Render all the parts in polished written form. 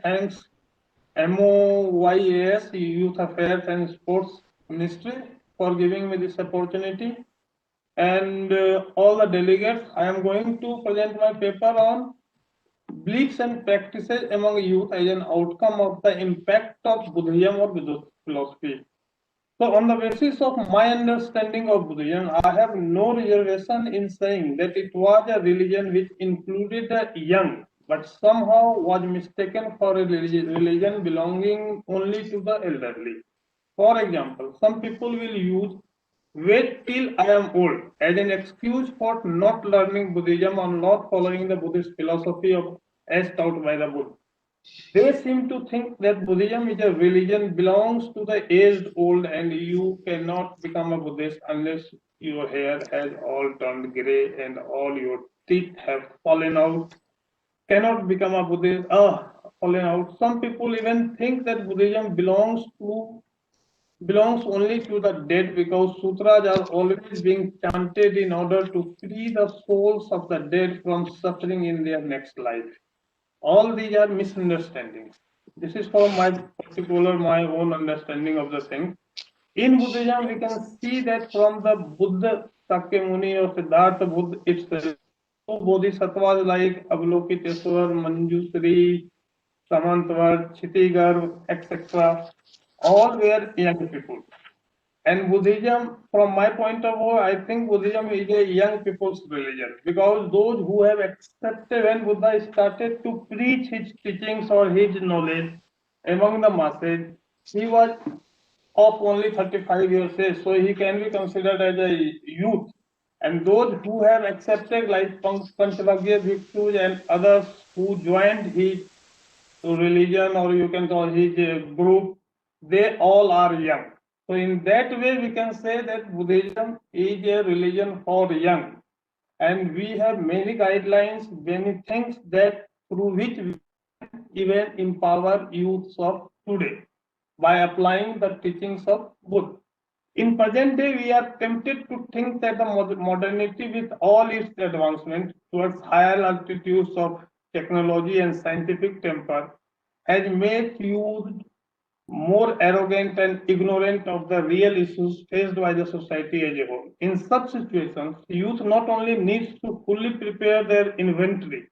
thanks MOYAS, Youth Affairs and Sports Ministry, for giving me this opportunity. And all the delegates, I am going to present my paper on beliefs and practices among youth as an outcome of the impact of Buddhism or Buddhist philosophy. So, on the basis of my understanding of Buddhism, I have no reservation in saying that it was a religion which included the young, but somehow was mistaken for a religion belonging only to the elderly. For example, some people will use wait till I am old as an excuse for not learning Buddhism or not following the Buddhist philosophy of as taught by the Buddha. They seem to think that Buddhism is a religion belongs to the aged old and you cannot become a Buddhist unless your hair has all turned grey and all your teeth have fallen out. Cannot become a Buddhist, fallen out. Some people even think that Buddhism belongs only to the dead because sutras are always being chanted in order to free the souls of the dead from suffering in their next life. All these are misunderstandings. This is for my own understanding of the thing. In Buddhism, we can see that from the Buddha Sakyamuni or Siddhartha Buddha itself, bodhisattvas like Avalokiteswar, Manjusri, Samantvar, Chitigar, etc., all were young people. And Buddhism, from my point of view, I think Buddhism is a young people's religion because those who have accepted when Buddha started to preach his teachings or his knowledge among the masses, he was of only 35 years age, so he can be considered as a youth. And those who have accepted, like Panchavagya Bhikshus and others who joined his religion, or you can call his group, they all are young. So in that way, we can say that Buddhism is a religion for young. And we have many guidelines, many things that through which we even empower youths of today by applying the teachings of Buddha. In present day, we are tempted to think that the modernity with all its advancement towards higher altitudes of technology and scientific temper has made youth more arrogant and ignorant of the real issues faced by the society as a whole. In such situations, youth not only needs to fully prepare their inventory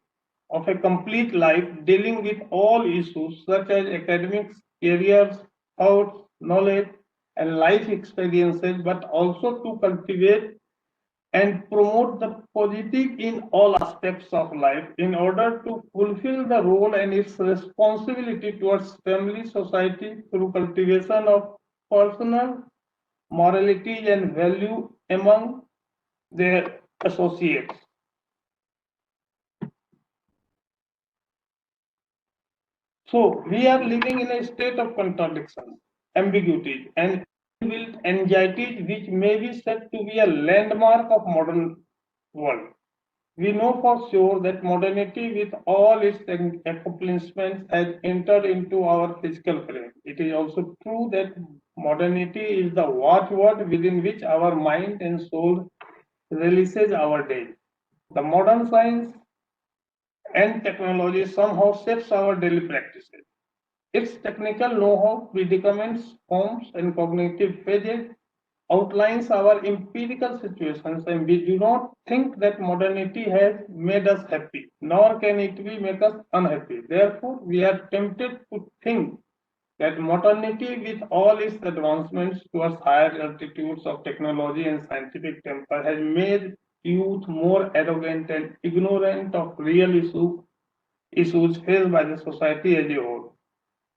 of a complete life dealing with all issues such as academics, careers, thoughts, knowledge, and life experiences, but also to cultivate and promote the positive in all aspects of life in order to fulfill the role and its responsibility towards family, society through cultivation of personal morality and value among their associates. So we are living in a state of contradictions, ambiguities, and inbuilt anxieties which may be said to be a landmark of modern world. We know for sure that modernity with all its accomplishments has entered into our physical frame. It is also true that modernity is the watchword within which our mind and soul releases our day. The modern science and technology somehow shapes our daily practices. Its technical know-how, predicaments, forms, and cognitive phases outlines our empirical situations, and we do not think that modernity has made us happy, nor can it be make us unhappy. Therefore, we are tempted to think that modernity, with all its advancements towards higher altitudes of technology and scientific temper, has made youth more arrogant and ignorant of real issues faced by the society as a whole.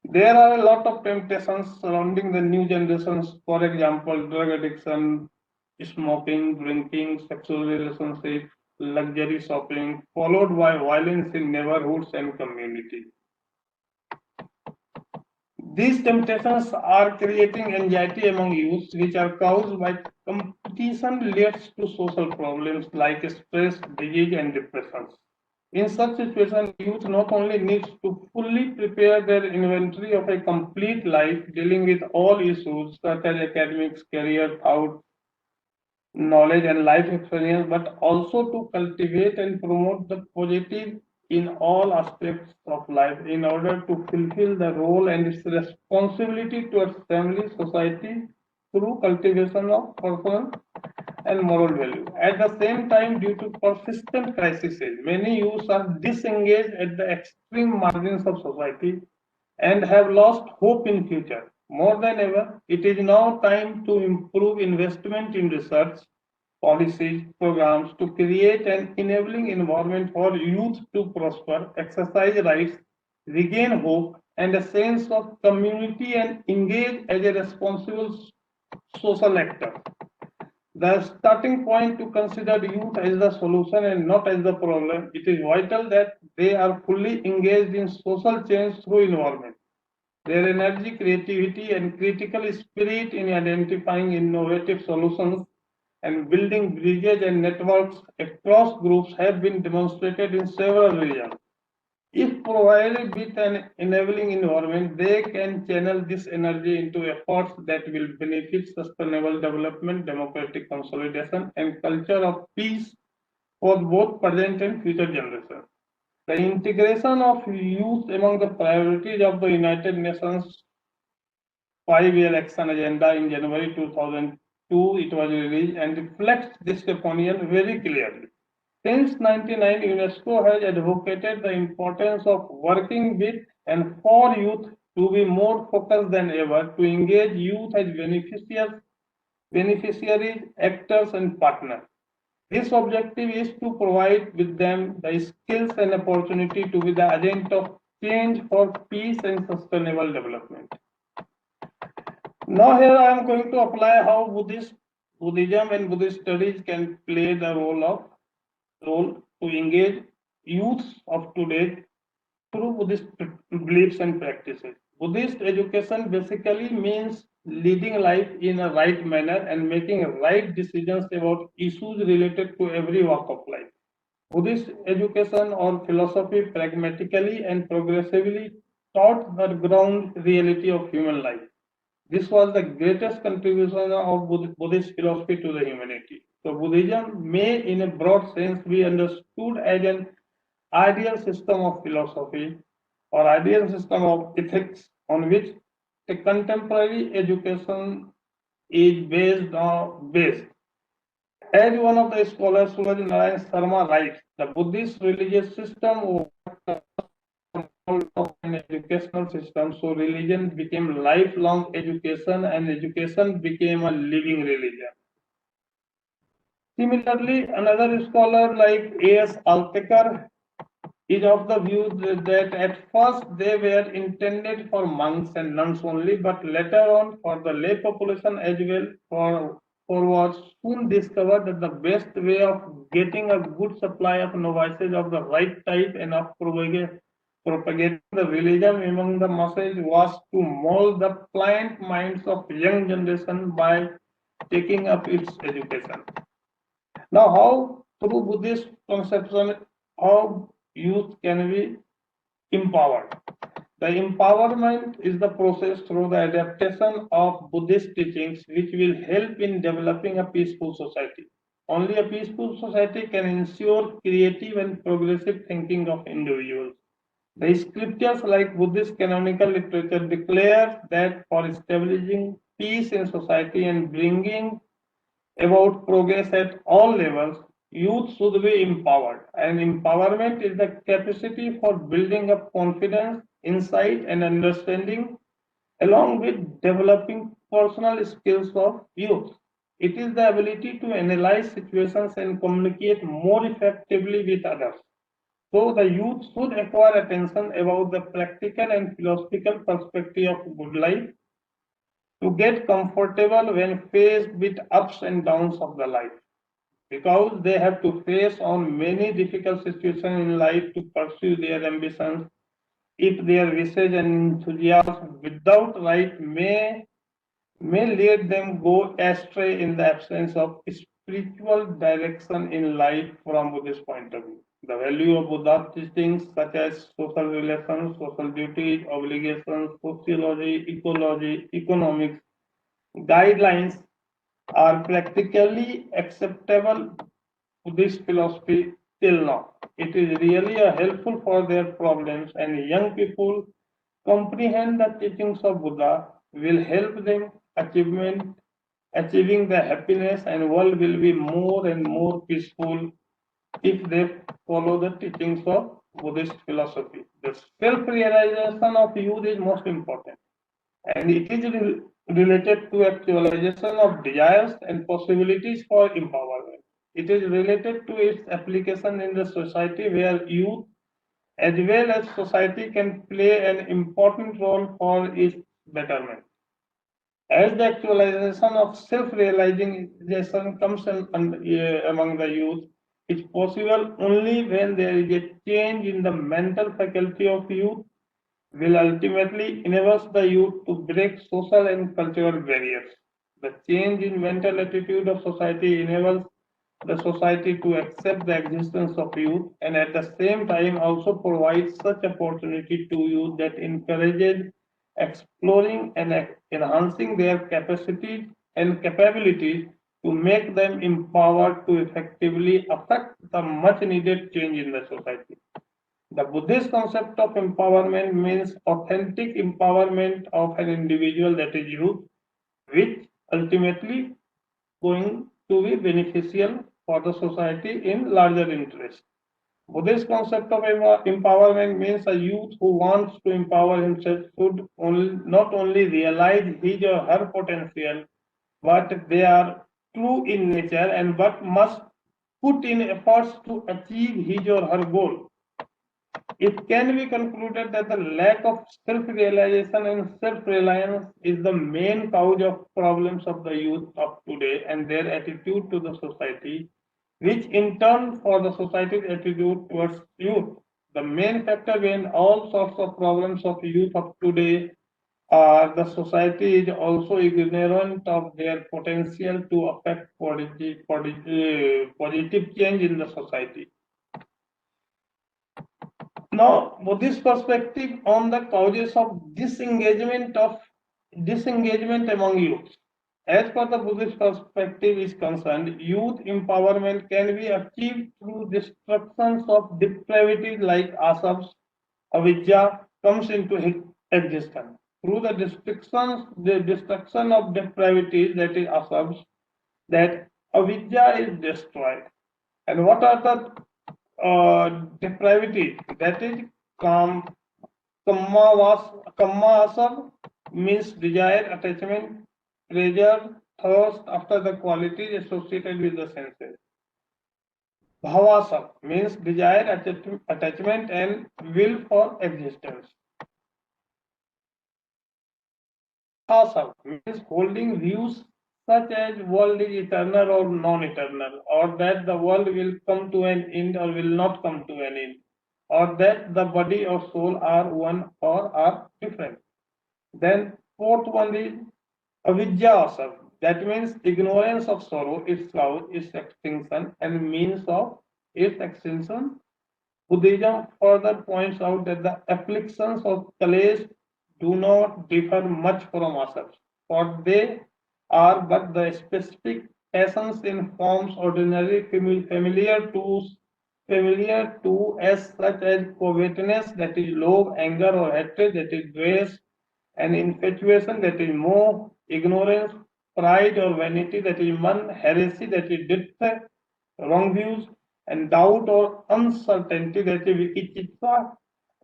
There are a lot of temptations surrounding the new generations, for example, drug addiction, smoking, drinking, sexual relationships, luxury shopping, followed by violence in neighborhoods and communities. These temptations are creating anxiety among youth, which are caused by competition leads to social problems like stress, disease, and depression. In such situations, youth not only needs to fully prepare their inventory of a complete life dealing with all issues such as academics, career, thought, knowledge, and life experience, but also to cultivate and promote the positive in all aspects of life in order to fulfill the role and its responsibility towards family, society through cultivation of personal and moral value. At the same time, due to persistent crises, many youths are disengaged at the extreme margins of society and have lost hope in future. More than ever, it is now time to improve investment in research, policies, programs to create an enabling environment for youth to prosper, exercise rights, regain hope and a sense of community and engage as a responsible social actor. The starting point to consider youth as the solution and not as the problem. It is vital that they are fully engaged in social change through environment. Their energy, creativity, and critical spirit in identifying innovative solutions and building bridges and networks across groups have been demonstrated in several regions. If provided with an enabling environment, they can channel this energy into efforts that will benefit sustainable development, democratic consolidation, and culture of peace for both present and future generations. The integration of youth among the priorities of the United Nations 5-year action agenda in January 2002, it was released and reflects this opinion very clearly. Since 1999, UNESCO has advocated the importance of working with and for youth to be more focused than ever to engage youth as beneficiaries, actors, and partners. This objective is to provide with them the skills and opportunity to be the agent of change for peace and sustainable development. Now here I am going to apply how Buddhism and Buddhist studies can play the role to engage youths of today through Buddhist beliefs and practices. Buddhist education basically means leading life in a right manner and making right decisions about issues related to every walk of life. Buddhist education or philosophy pragmatically and progressively taught the ground reality of human life. This was the greatest contribution of Buddhist philosophy to the humanity. So Buddhism may in a broad sense be understood as an ideal system of philosophy or ideal system of ethics on which a contemporary education is based. As one of the scholars, Suraj Narayan Sharma writes, the Buddhist religious system was an educational system, so religion became lifelong education and education became a living religion. Similarly, another scholar like A.S. Altekar is of the view that at first they were intended for monks and nuns only, but later on for the lay population as well, for was soon discovered that the best way of getting a good supply of novices of the right type and of propagating the religion among the masses was to mold the pliant minds of young generation by taking up its education. Now, how through Buddhist conception, how youth can be empowered? The empowerment is the process through the adaptation of Buddhist teachings which will help in developing a peaceful society. Only a peaceful society can ensure creative and progressive thinking of individuals. The scriptures like Buddhist canonical literature declare that for establishing peace in society and bringing about progress at all levels, youth should be empowered. And empowerment is the capacity for building up confidence, insight, and understanding, along with developing personal skills of youth. It is the ability to analyze situations and communicate more effectively with others. So the youth should acquire attention about the practical and philosophical perspective of good life to get comfortable when faced with ups and downs of the life, because they have to face on many difficult situations in life to pursue their ambitions. If their wishes and enthusiasm without right may lead them go astray in the absence of spiritual direction in life from Buddhist point of view. The value of Buddha's teachings such as social relations, social duties, obligations, sociology, ecology, economics, guidelines are practically acceptable Buddhist philosophy till now. it is really helpful for their problems, and young people comprehend the teachings of Buddha will help them achieving the happiness, and world will be more and more peaceful if they follow the teachings of Buddhist philosophy. The self-realization of youth is most important, and it is related to actualization of desires and possibilities for empowerment. It is related to its application in the society where youth as well as society can play an important role for its betterment. As the actualization of self-realization comes among the youth, it's possible only when there is a change in the mental faculty of youth will ultimately enable the youth to break social and cultural barriers. The change in mental attitude of society enables the society to accept the existence of youth, and at the same time also provides such opportunity to youth that encourages exploring and enhancing their capacity and capabilities to make them empowered to effectively affect the much needed change in the society. The Buddhist concept of empowerment means authentic empowerment of an individual, that is youth, which ultimately going to be beneficial for the society in larger interest. Buddhist concept of empowerment means a youth who wants to empower himself should not only realize his or her potential, but they are true in nature and but must put in efforts to achieve his or her goal. It can be concluded that the lack of self-realization and self-reliance is the main cause of problems of the youth of today and their attitude to the society, which in turn for the society's attitude towards youth. The main factor behind all sorts of problems of youth of today are the society is also ignorant of their potential to affect positive change in the society. Now, Buddhist perspective on the causes of disengagement among youth. As per the Buddhist perspective is concerned, youth empowerment can be achieved through destructions of depravity like asavas, avidya comes into existence. Through the destruction of depravity, that is asavas, that avidya is destroyed. And what are the depravity, that is kamma means desire, attachment, pleasure, thirst after the qualities associated with the senses. Bhavasam means desire, attachment and will for existence. Asam means holding views such as world is eternal or non-eternal, or that the world will come to an end or will not come to an end, or that the body or soul are one or are different. Then fourth one is avidya asam. That means ignorance of sorrow, its cause, its extinction, and means of its extinction. Buddhism further points out that the afflictions of Kalesh do not differ much from asavas, for they are but the specific essence in forms ordinarily familiar to as such as covetousness, that is love, anger or hatred, that is dvesh, and infatuation, that is moh, ignorance, pride or vanity, that is man, heresy, that is ditth, wrong views, and doubt or uncertainty, that is vikichitva,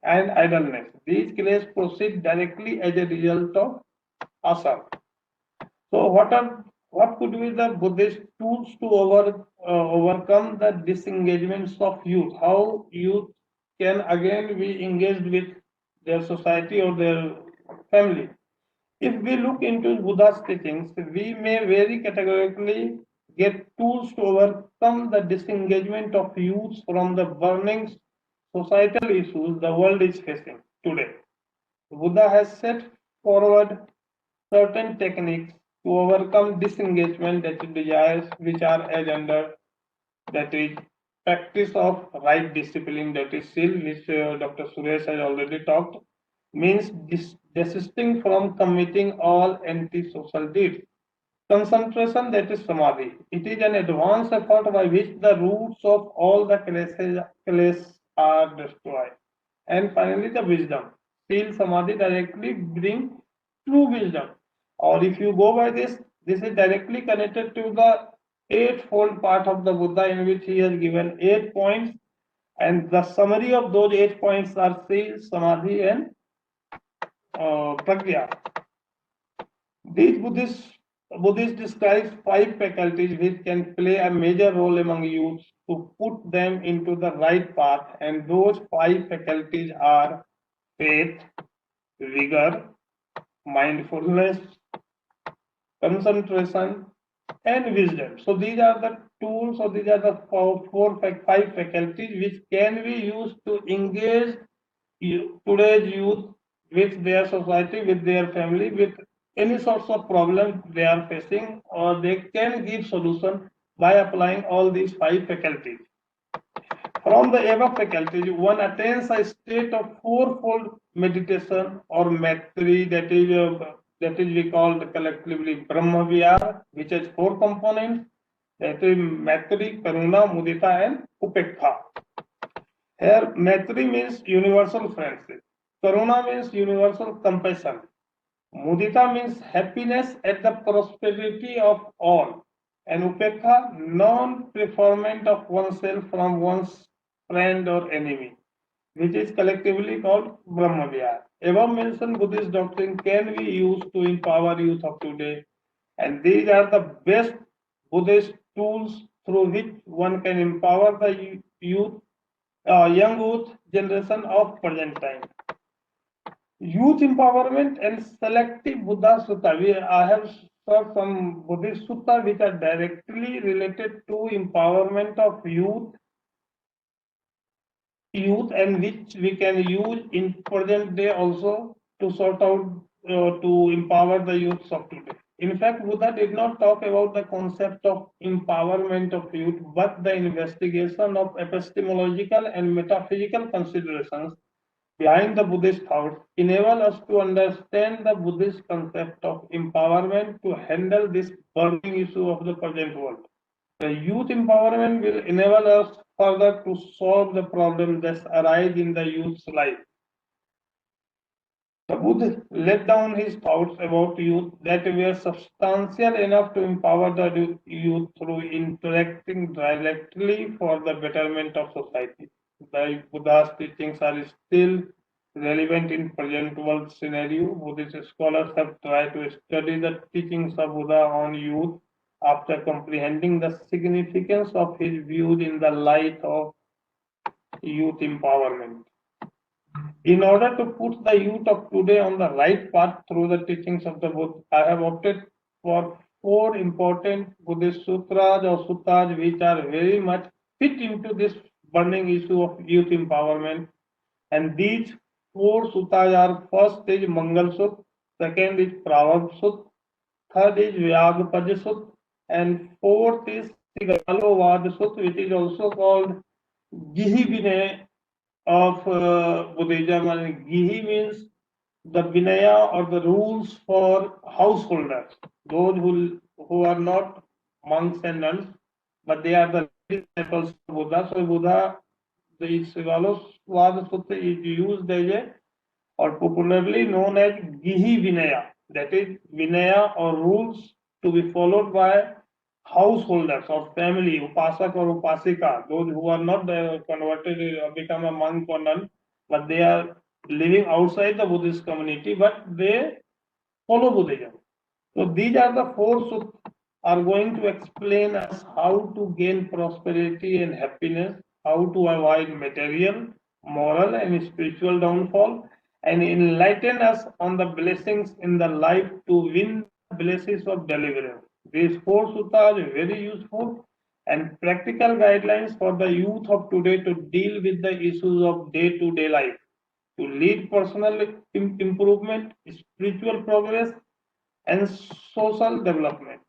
and idleness. These claims proceed directly as a result of asava. So, what could be the Buddhist tools to overcome the disengagements of youth? How youth can again be engaged with their society or their family? If we look into Buddha's teachings, we may very categorically get tools to overcome the disengagement of youth from the burning societal issues the world is facing today. Buddha has set forward certain techniques to overcome disengagement, that is desires, which are as under, that is practice of right discipline, that is seal, which Dr. Suresh has already talked, means desisting from committing all anti-social deeds. Concentration, that is samadhi. It is an advanced effort by which the roots of all the classes are destroyed. And finally, the wisdom. Still, samadhi directly bring true wisdom. Or if you go by this is directly connected to the eightfold path of the Buddha, in which he has given 8 points. And the summary of those 8 points are Sila, Samadhi, and Pragya. These Buddhists describe 5 faculties which can play a major role among youths to put them into the right path, and those 5 faculties are faith, vigor, mindfulness, concentration, and wisdom. So these are the tools, or these are the 5 faculties which can be used to engage today's youth with their society, with their family, with any sorts of problem they are facing, or they can give solution by applying all these 5 faculties. From the above faculties, one attains a state of fourfold meditation or maitri, that is we call collectively Brahma Vihar, which has 4 components. That is maitri, karuna, mudita, and upekha. Here, maitri means universal friendship. Karuna means universal compassion. Mudita means happiness at the prosperity of all. And upekha, non-preferment of oneself from one's friend or enemy, which is collectively called Brahma Vihar. Above mentioned Buddhist doctrine can be used to empower youth of today, and these are the best Buddhist tools through which one can empower the young youth generation of present time. Youth empowerment and selective Buddha Sutta. I have saw some Buddhist Sutta which are directly related to empowerment of youth, and which we can use in present day also to sort out to empower the youths of today. In fact, Buddha did not talk about the concept of empowerment of youth, but the investigation of epistemological and metaphysical considerations behind the Buddhist thought enable us to understand the Buddhist concept of empowerment to handle this burning issue of the present world. The youth empowerment will enable us further to solve the problems that arise in the youth's life. The Buddha laid down his thoughts about youth that were substantial enough to empower the youth through interacting directly for the betterment of society. The Buddha's teachings are still relevant in present world scenario. Buddhist scholars have tried to study the teachings of Buddha on youth after comprehending the significance of his views in the light of youth empowerment. In order to put the youth of today on the right path through the teachings of the Buddha, I have opted for 4 important Buddhist sutras or suttas which are very much fit into this burning issue of youth empowerment. And these 4 suttas are: first is Mangal Sut, second is Pravarb Sut, third is Vyagpaj Sut, and fourth is Sigalovad Sut, which is also called Gihi Vinay of Buddhism. And Gihi means the Vinaya or the rules for householders, those who are not monks and nuns, but they are the disciples of Buddha. So Buddha, the Sigaloswad Sutta is used as a, or popularly known as Gihi Vinaya, that is Vinaya or rules to be followed by householders or family, upasak or upasika, those who are not converted or become a monk or nun, but they are living outside the Buddhist community, but they follow Buddhism. So these are the 4 suttas are going to explain us how to gain prosperity and happiness, how to avoid material, moral, and spiritual downfall, and enlighten us on the blessings in the life to win the blessings of deliverance. These 4 suttas are very useful and practical guidelines for the youth of today to deal with the issues of day-to-day life, to lead personal improvement, spiritual progress, and social development.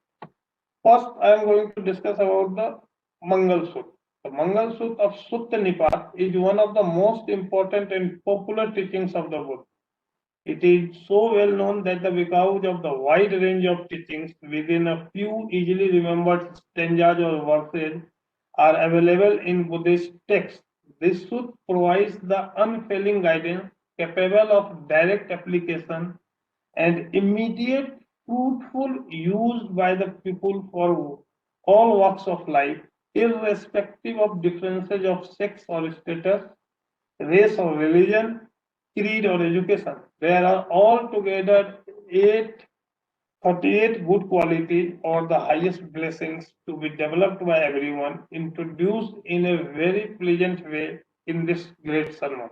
First, I am going to discuss about the Mangal Sut. The Mangal Sut of Sutta Nipat is one of the most important and popular teachings of the Buddha. It is so well known that because of the wide range of teachings within a few easily remembered stanzas or verses are available in Buddhist texts, this suit provides the unfailing guidance capable of direct application and immediate fruitful use by the people for all walks of life, irrespective of differences of sex or status, race or religion, creed or education. There are altogether 38 good qualities or the highest blessings to be developed by everyone, introduced in a very pleasant way in this great sermon.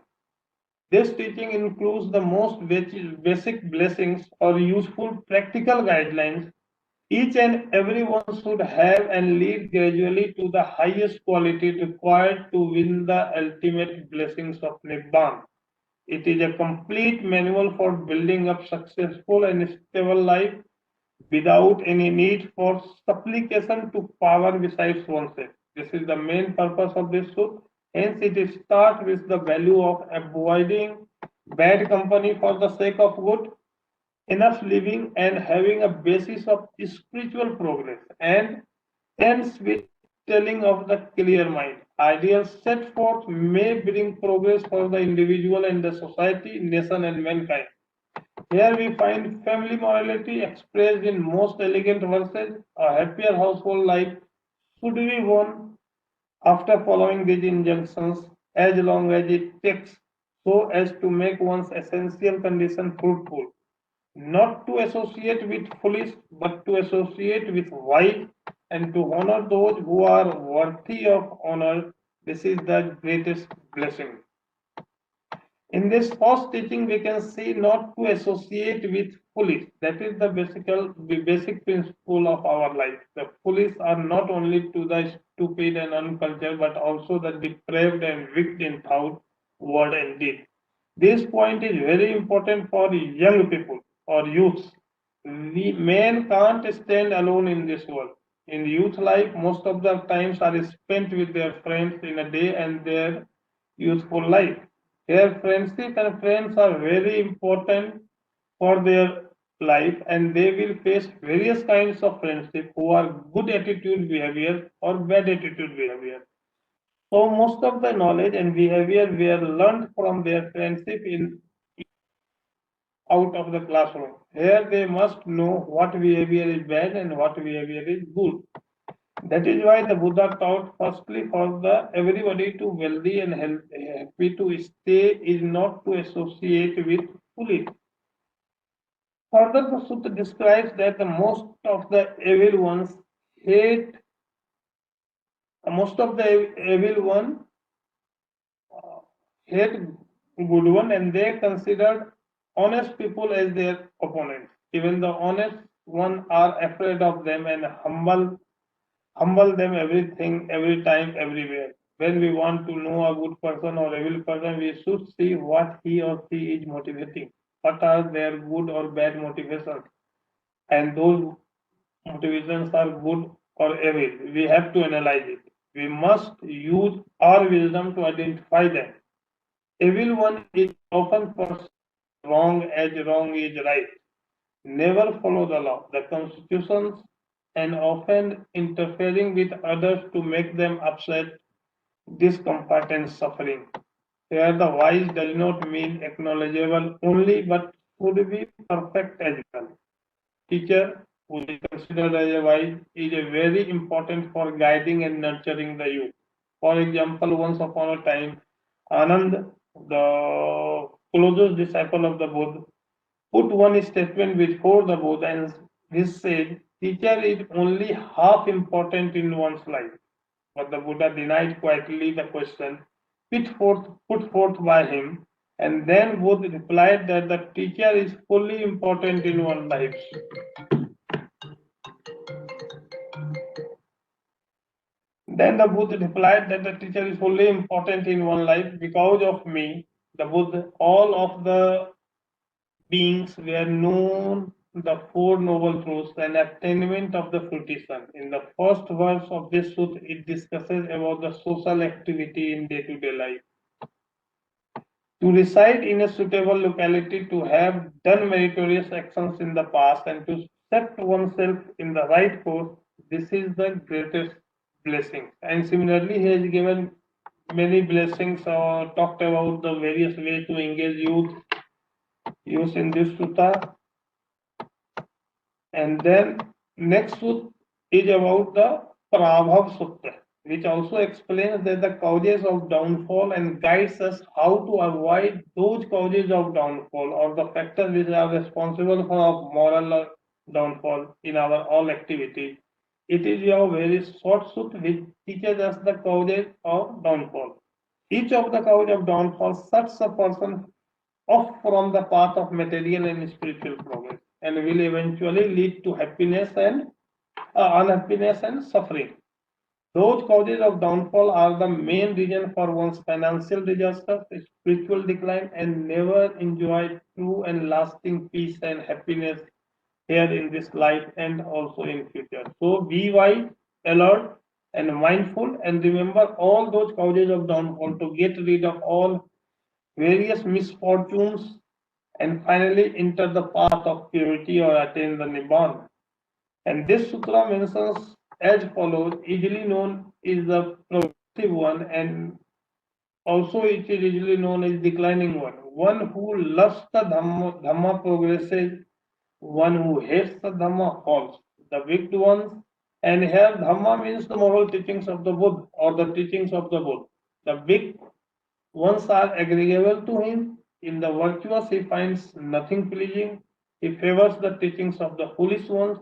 This teaching includes the most basic blessings or useful practical guidelines each and every one should have and lead gradually to the highest quality required to win the ultimate blessings of Nibbana. It is a complete manual for building up successful and stable life without any need for supplication to power besides oneself. This is the main purpose of this suit. Hence, it starts with the value of avoiding bad company for the sake of good, enough living, and having a basis of spiritual progress, and ends with telling of the clear mind. Ideals set forth may bring progress for the individual and the society, nation, and mankind. Here we find family morality expressed in most elegant verses. A happier household life should be won after following these injunctions as long as it takes so as to make one's essential condition fruitful. Not to associate with foolish, but to associate with wise and to honor those who are worthy of honor. This is the greatest blessing. In this first teaching, we can see not to associate with foolish. That is the basic principle of our life. The foolish are not only to the stupid and uncultured, but also the depraved and wicked in thought, word, and deed. This point is very important for young people or youths. We men can't stand alone in this world. In youth life, most of the times are spent with their friends in a day and their youthful life. Their friendship and friends are very important for their life, and they will face various kinds of friendship who are good attitude behavior or bad attitude behavior. So most of the knowledge and behavior were learned from their friendship in out of the classroom. Here they must know what behavior is bad and what behavior is good. That is why the Buddha taught firstly for the everybody to wealthy and happy to stay is not to associate with foolish. Further, the Sutta describes that the most of the evil ones hate most of the evil one hate good one, and they considered honest people as their opponents. Even the honest one are afraid of them and humble them everything, every time, everywhere. When we want to know a good person or evil person, we should see what he or she is motivating. What are their good or bad motivations? And those motivations are good or evil. We have to analyze it. We must use our wisdom to identify them. Evil one is often perceived wrong as wrong is right. Never follow the law, the constitutions, and often interfering with others to make them upset, discomfort, and suffering. Here, the wise does not mean acknowledgeable only, but should be perfect as well. Teacher, who is considered as a wise, is a very important for guiding and nurturing the youth. For example, once upon a time, Anand, the closest disciple of the Buddha, put one statement before the Buddha, and this said, teacher is only half important in one's life. But the Buddha denied quietly the question put forth by him, and then Buddha replied that the teacher is fully important in one's life. Then the Buddha replied that the teacher is fully important in one life because of me. The Buddha, all of the beings were known the Four Noble Truths and attainment of the fruition. In the first verse of this sutta, it discusses about the social activity in day-to-day life. to reside in a suitable locality, to have done meritorious actions in the past, and to set oneself in the right course. This is the greatest blessing. And similarly, he has given many blessings or talked about the various ways to engage youth in this sutta. And then next sutta is about the Prabhav Sutta, which also explains that the causes of downfall and guides us how to avoid those causes of downfall or the factors which are responsible for our moral downfall in our all activity. It is a very short sutta which teaches us the causes of downfall. Each of the causes of downfall sets a person off from the path of material and spiritual progress and will eventually lead to happiness and unhappiness and suffering. Those causes of downfall are the main reason for one's financial disaster, spiritual decline, and never enjoy true and lasting peace and happiness here in this life and also in future. So be wise, alert, and mindful, and remember all those causes of downfall to get rid of all various misfortunes and finally enter the path of purity or attain the Nibbana. And this sutra mentions as follows, easily known is the progressive one, and also it is usually known as declining one. One who loves the Dhamma progresses, one who hates the Dhamma falls. The wicked ones, and here Dhamma means the moral teachings of the Buddha or the teachings of the Buddha. The big ones are agreeable to him. In the virtuous, he finds nothing pleasing. He favors the teachings of the foolish ones,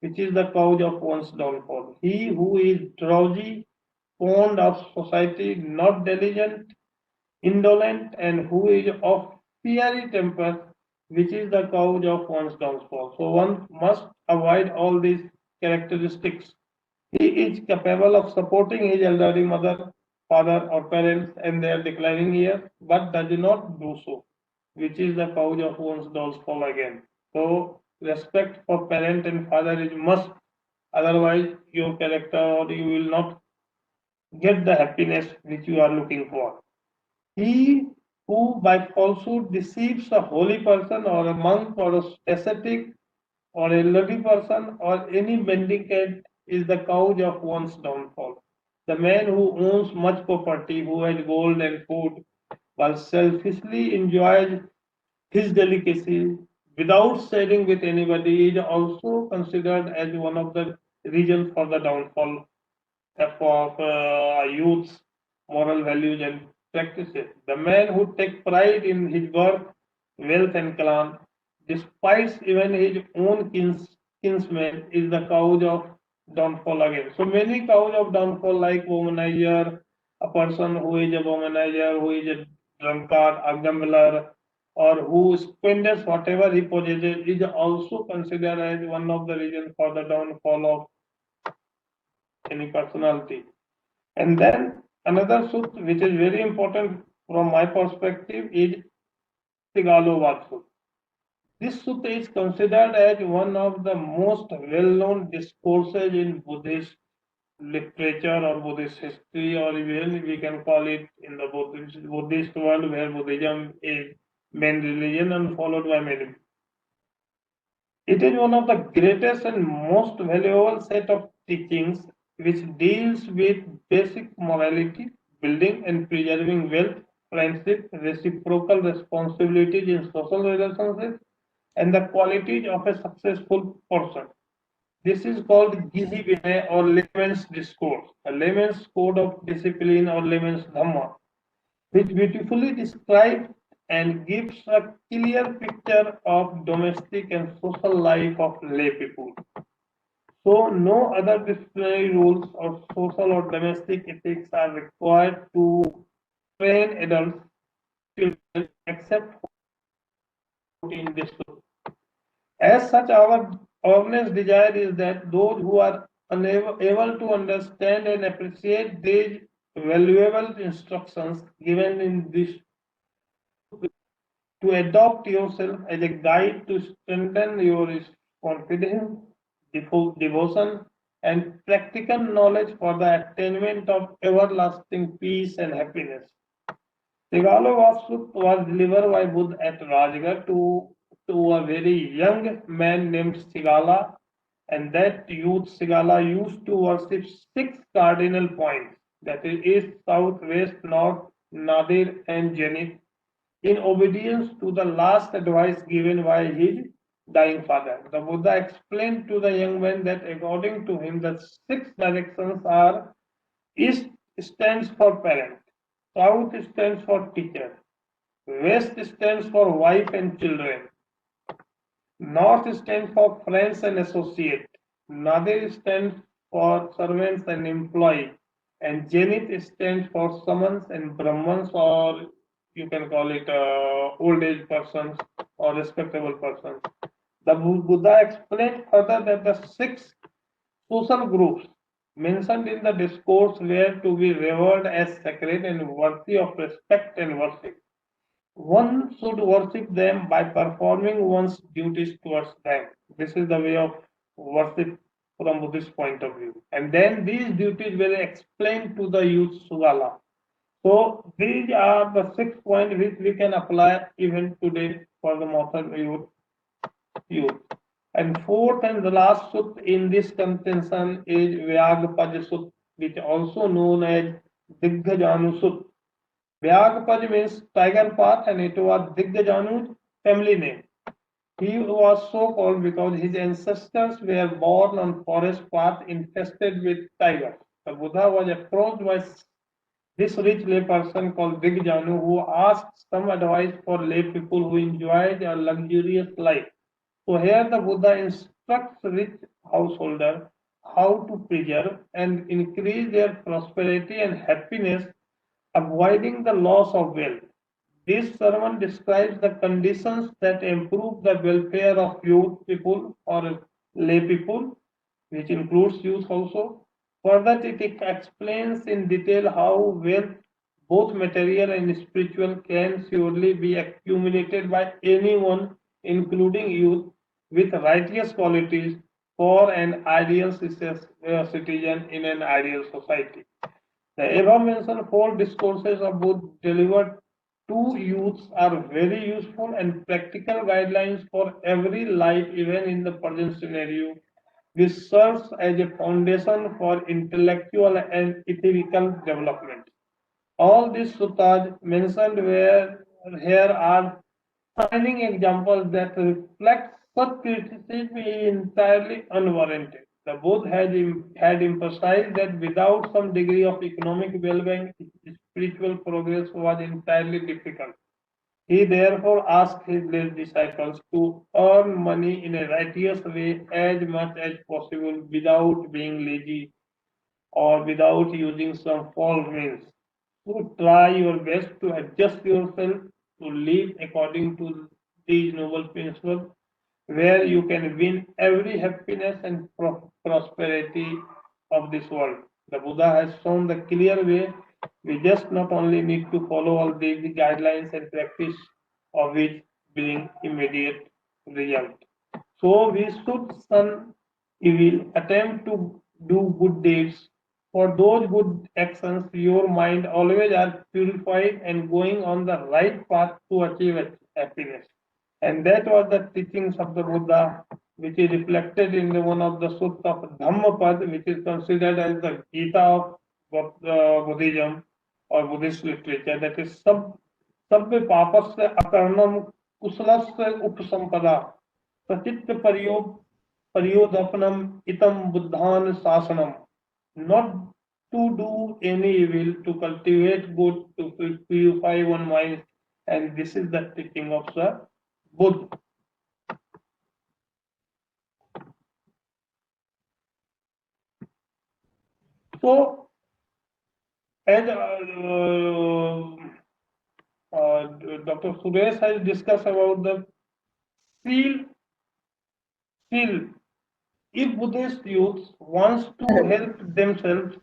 which is the cause of one's downfall. He who is drowsy, fond of society, not diligent, indolent, and who is of fiery temper, which is the cause of one's downfall. So one must avoid all these characteristics. He is capable of supporting his elderly mother, father, or parents in their declining years, but does not do so, which is the cause of one's downfall again. So respect for parent and father is must, otherwise your character or you will not get the happiness which you are looking for. He who by falsehood deceives a holy person or a monk or a ascetic or a elderly person or any mendicant is the cause of one's downfall. The man who owns much property, who has gold and food, while selfishly enjoys his delicacy without sharing with anybody, is also considered as one of the reasons for the downfall of youth's moral values and practices. The man who takes pride in his birth, wealth, and clan, despises even his own kinsmen, is the cause of downfall again. So many causes of downfall, like womanizer, a person who is a womanizer, who is a drunkard, a gambler, or who squanders whatever he possesses, is also considered as one of the reasons for the downfall of any personality. And then another sutta which is very important from my perspective is Tigalovad Sutta. This sutta is considered as one of the most well-known discourses in Buddhist literature or Buddhist history, or even we can call it in the Buddhist world where Buddhism is main religion and followed by many. It is one of the greatest and most valuable set of teachings which deals with basic morality, building and preserving wealth, friendship, reciprocal responsibilities in social relationships, and the qualities of a successful person. This is called Gizi Vinay or layman's discourse, a layman's code of discipline or layman's dhamma, which beautifully describes and gives a clear picture of domestic and social life of lay people. So no other disciplinary rules or social or domestic ethics are required to train adults, children, except in this. As such, our earnest desire is that those who are unable to understand and appreciate these valuable instructions given in this to adopt yourself as a guide to strengthen your confidence, devotion, and practical knowledge for the attainment of everlasting peace and happiness. Tagalog was delivered by Buddha at Rajgarh to a very young man named Sigala, and that youth Sigala used to worship six cardinal points, that is east, south, west, north, nadir, and zenith, in obedience to the last advice given by his dying father. The Buddha explained to the young man that according to him, the six directions are: east stands for parent, south stands for teacher, west stands for wife and children, north stands for friends and associate, nadir stands for servants and employee, and zenith stands for summons and brahmans, or you can call it old age persons or respectable persons. The Buddha explained further that the six social groups mentioned in the discourse were to be revered as sacred and worthy of respect and worship. One should worship them by performing one's duties towards them. This is the way of worship from Buddhist point of view. And then these duties were explained to the youth Sugala. So these are the 6 points which we can apply even today for the modern youth. And fourth and the last sut in this contention is Vyagpaj Sut, which also known as Diggajanu Sut. Vyagpaj means tiger path, and it was Diggajanu's family name. He was so called because his ancestors were born on forest path infested with tigers. The Buddha was approached by this rich lay person called Diggajanu, who asked some advice for lay people who enjoyed a luxurious life. So here the Buddha instructs rich householder how to preserve and increase their prosperity and happiness, avoiding the loss of wealth. This sermon describes the conditions that improve the welfare of youth people or lay people, which includes youth also. Further, it explains in detail how wealth, both material and spiritual, can surely be accumulated by anyone, including youth, with righteous qualities for an ideal citizen in an ideal society. The above-mentioned four discourses of Buddha delivered to youths are very useful and practical guidelines for every life, even in the present scenario, which serves as a foundation for intellectual and ethical development. All these suttas mentioned here are shining examples that reflect such criticism is entirely unwarranted. The Buddha had emphasized that without some degree of economic well-being, spiritual progress was entirely difficult. He therefore asked his disciples to earn money in a righteous way as much as possible without being lazy or without using some false means. So try your best to adjust yourself to live according to these noble principles, where you can win every happiness and prosperity of this world. The Buddha has shown the clear way. We just not only need to follow all these guidelines and practice of which bring immediate result. So we should shun evil, attempt to do good deeds. For those good actions, your mind always are purified and going on the right path to achieve happiness. And that was the teachings of the Buddha, which is reflected in one of the sutta of Dhammapad, which is considered as the Gita of Buddhism or Buddhist literature. That is Sabbe papasya akarnam kusalasya upsampada Sachit Pariyodapnam itam buddhan sasanam. Not to do any evil, to cultivate good, to purify one mind. And this is the teaching of the Buddha. So, as Dr. Suresh has discussed about the seal, if Buddhist youth wants to help themselves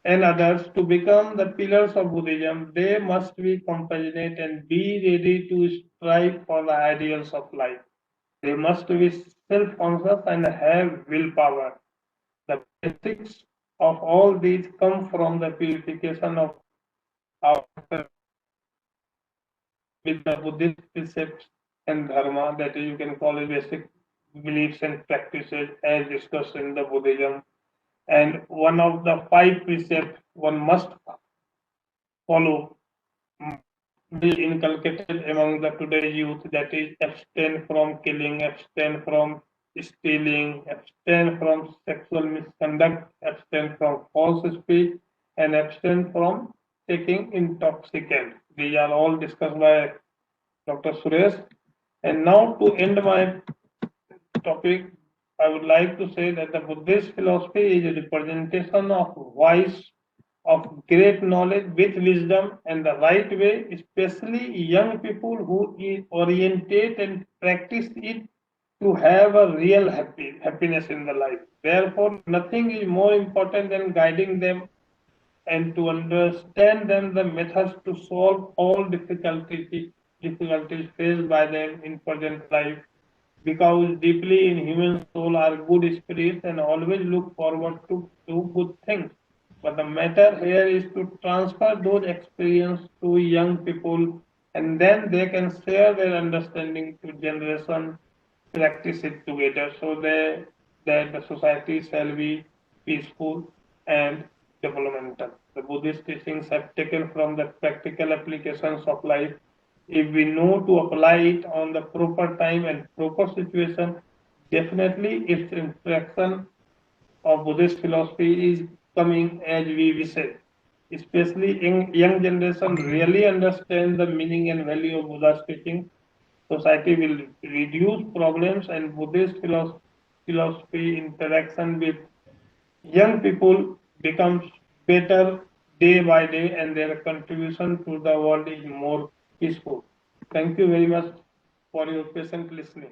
and others to become the pillars of Buddhism, they must be compassionate and be ready to strive for the ideals of life. They must be self-conscious and have willpower. The basics of all these come from the purification of our with the Buddhist precepts and dharma, that is, you can call it basic beliefs and practices as discussed in the Buddhism. And one of the five precepts one must follow, be inculcated among the today's youth, that is abstain from killing, abstain from stealing, abstain from sexual misconduct, abstain from false speech, and abstain from taking intoxicant. These are all discussed by Dr. Suresh. And now to end my topic, I would like to say that the Buddhist philosophy is a representation of wise, of great knowledge with wisdom and the right way, especially young people who orientate and practice it to have a real happiness in the life. Therefore, nothing is more important than guiding them and to understand them the methods to solve all difficulties faced by them in present life, because deeply in human soul are good spirits and always look forward to do good things. But the matter here is to transfer those experiences to young people, and then they can share their understanding to generation, practice it together, so that the society shall be peaceful and developmental. The Buddhist teachings have taken from the practical applications of life. If we know to apply it on the proper time and proper situation, definitely its interaction of Buddhist philosophy is coming as we said. Especially young generation really understand the meaning and value of Buddha's teaching. Society will reduce problems, and Buddhist philosophy interaction with young people becomes better day by day, and their contribution to the world is more peaceful. Thank you very much for your patient listening.